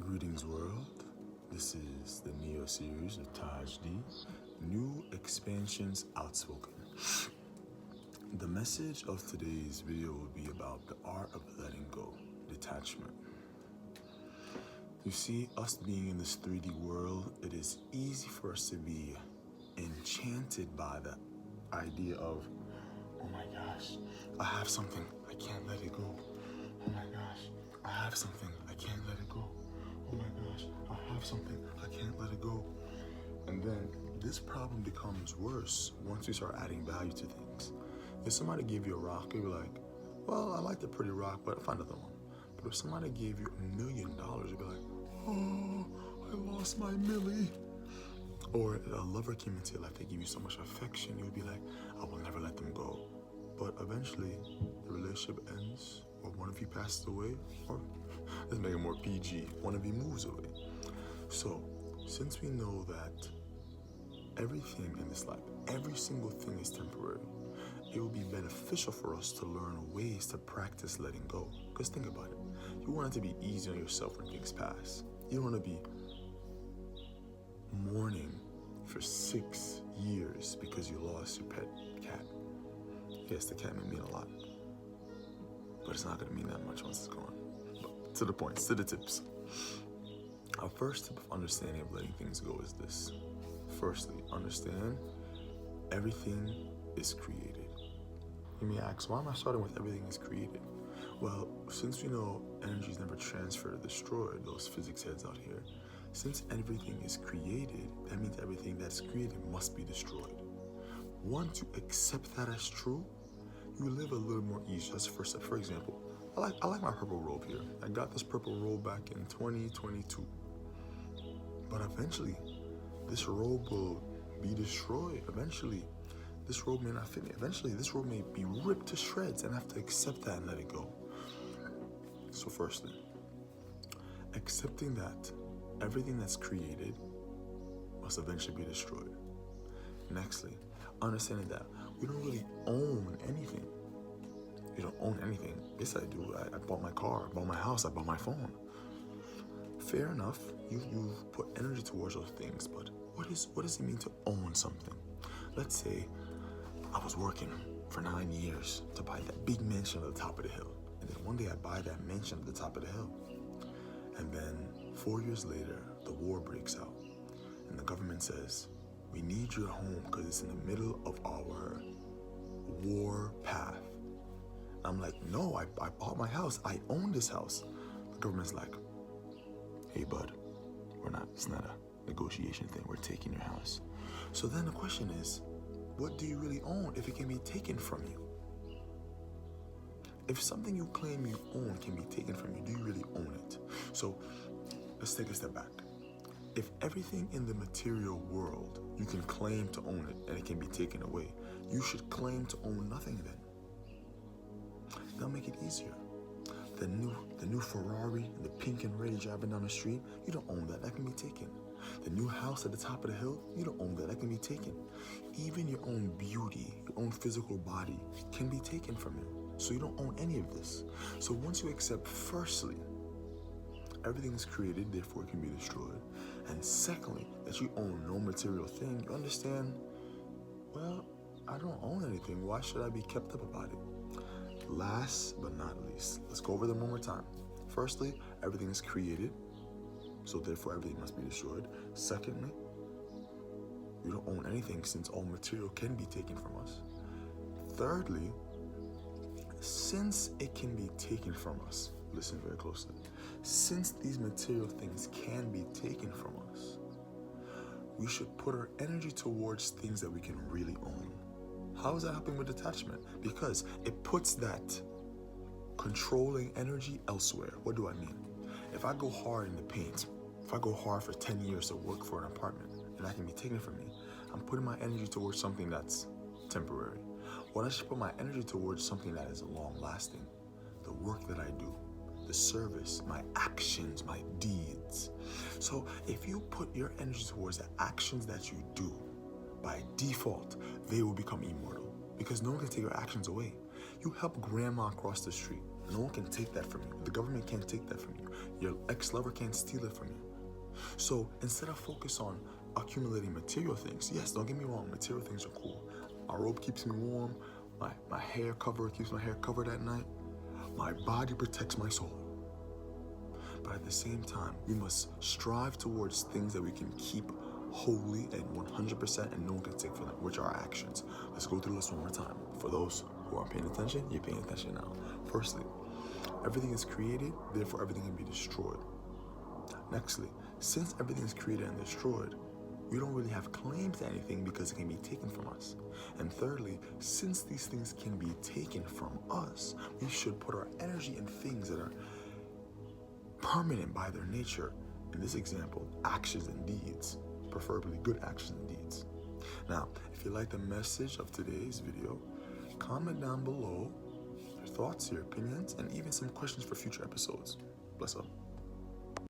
Greetings, world. This is the Neo series of Tahj D. New expansions Outspoken. The message of today's video will be about the art of letting go, detachment. You see, us being in this 3D world, it is easy for us to be enchanted by the idea of, oh my gosh, I have something, I can't let it go. Oh my gosh, I have something, I can't let it go. Oh my gosh, I have something, I can't let it go. And then this problem becomes worse once you start adding value to things. If somebody gave you a rock, you'd be like, well, I like the pretty rock, but I'll find another one. But if somebody gave you $1 million, you'd be like, oh, I lost my millie. Or a lover came into your life, they give you so much affection, you'd be like, I will never let them go. But eventually, the relationship ends, or one of you passes away, or let's make it more PG, one of you moves away. So, since we know that everything in this life, every single thing is temporary, it will be beneficial for us to learn ways to practice letting go. Because think about it, you want it to be easy on yourself when things pass. You don't want to be mourning for 6 years because you lost your pet cat. Yes, the cat may mean a lot, but it's not going to mean that much once it's gone. But to the points, to the tips. Our first tip of understanding of letting things go is this. Firstly, understand everything is created. You may ask, why am I starting with everything is created? Well, since we know energy is never transferred or destroyed, those physics heads out here, since everything is created, that means everything that's created must be destroyed. Once you accept that as true, you live a little more easy. That's the first step. For example, I like my purple robe here. I got this purple robe back in 2022. But eventually, this robe will be destroyed. Eventually, this robe may not fit me. Eventually, this robe may be ripped to shreds, and I have to accept that and let it go. So firstly, accepting that everything that's created must eventually be destroyed. Nextly, understanding that we don't really own anything. You don't own anything. Yes, I do. I bought my car, I bought my house, I bought my phone. Fair enough, you've put energy towards those things, but what does it mean to own something? Let's say I was working for 9 years to buy that big mansion at the top of the hill. And then one day I buy that mansion at the top of the hill. And then 4 years later, the war breaks out. And the government says, we need your home because it's in the middle of our war path. I'm like, no, I bought my house. I own this house. The government's like, hey, bud, it's not a negotiation thing. We're taking your house. So then the question is, what do you really own if it can be taken from you? If something you claim you own can be taken from you, do you really own it? So let's take a step back. If everything in the material world, you can claim to own it and it can be taken away, you should claim to own nothing then. That'll make it easier. The new Ferrari, the pink and red driving down the street, you don't own that. That can be taken. The new house at the top of the hill, you don't own that. That can be taken. Even your own beauty, your own physical body can be taken from you. So you don't own any of this. So once you accept, firstly, everything is created, therefore it can be destroyed. And secondly, that you own no material thing, you understand, well, I don't own anything. Why should I be kept up about it? Last but not least, let's go over them one more time. Firstly, everything is created, so therefore everything must be destroyed. Secondly, we don't own anything since all material can be taken from us. Thirdly, since it can be taken from us, listen very closely, since these material things can be taken from us, we should put our energy towards things that we can really own. How is that helping with detachment? Because it puts that controlling energy elsewhere. What do I mean? If I go hard in the paint, if I go hard for 10 years to work for an apartment and that can be taken from me, I'm putting my energy towards something that's temporary. What I should put my energy towards something that is long lasting. The work that I do, the service, my actions, my deeds. So if you put your energy towards the actions that you do, by default, they will become immortal because no one can take your actions away. You help grandma across the street. No one can take that from you. The government can't take that from you. Your ex-lover can't steal it from you. So instead of focus on accumulating material things, yes, don't get me wrong, material things are cool. My robe keeps me warm. My hair cover keeps my hair covered at night. My body protects my soul. But at the same time, we must strive towards things that we can keep holy and 100% and no one can take from them, which are our actions. Let's go through this one more time. For those who aren't paying attention, you're paying attention now. Firstly, everything is created, therefore everything can be destroyed. Nextly, since everything is created and destroyed, we don't really have claim to anything because it can be taken from us. And thirdly, since these things can be taken from us, we should put our energy in things that are permanent by their nature. In this example, actions and deeds, preferably good actions and deeds. Now, if you like the message of today's video, comment down below your thoughts, your opinions, and even some questions for future episodes. Bless up.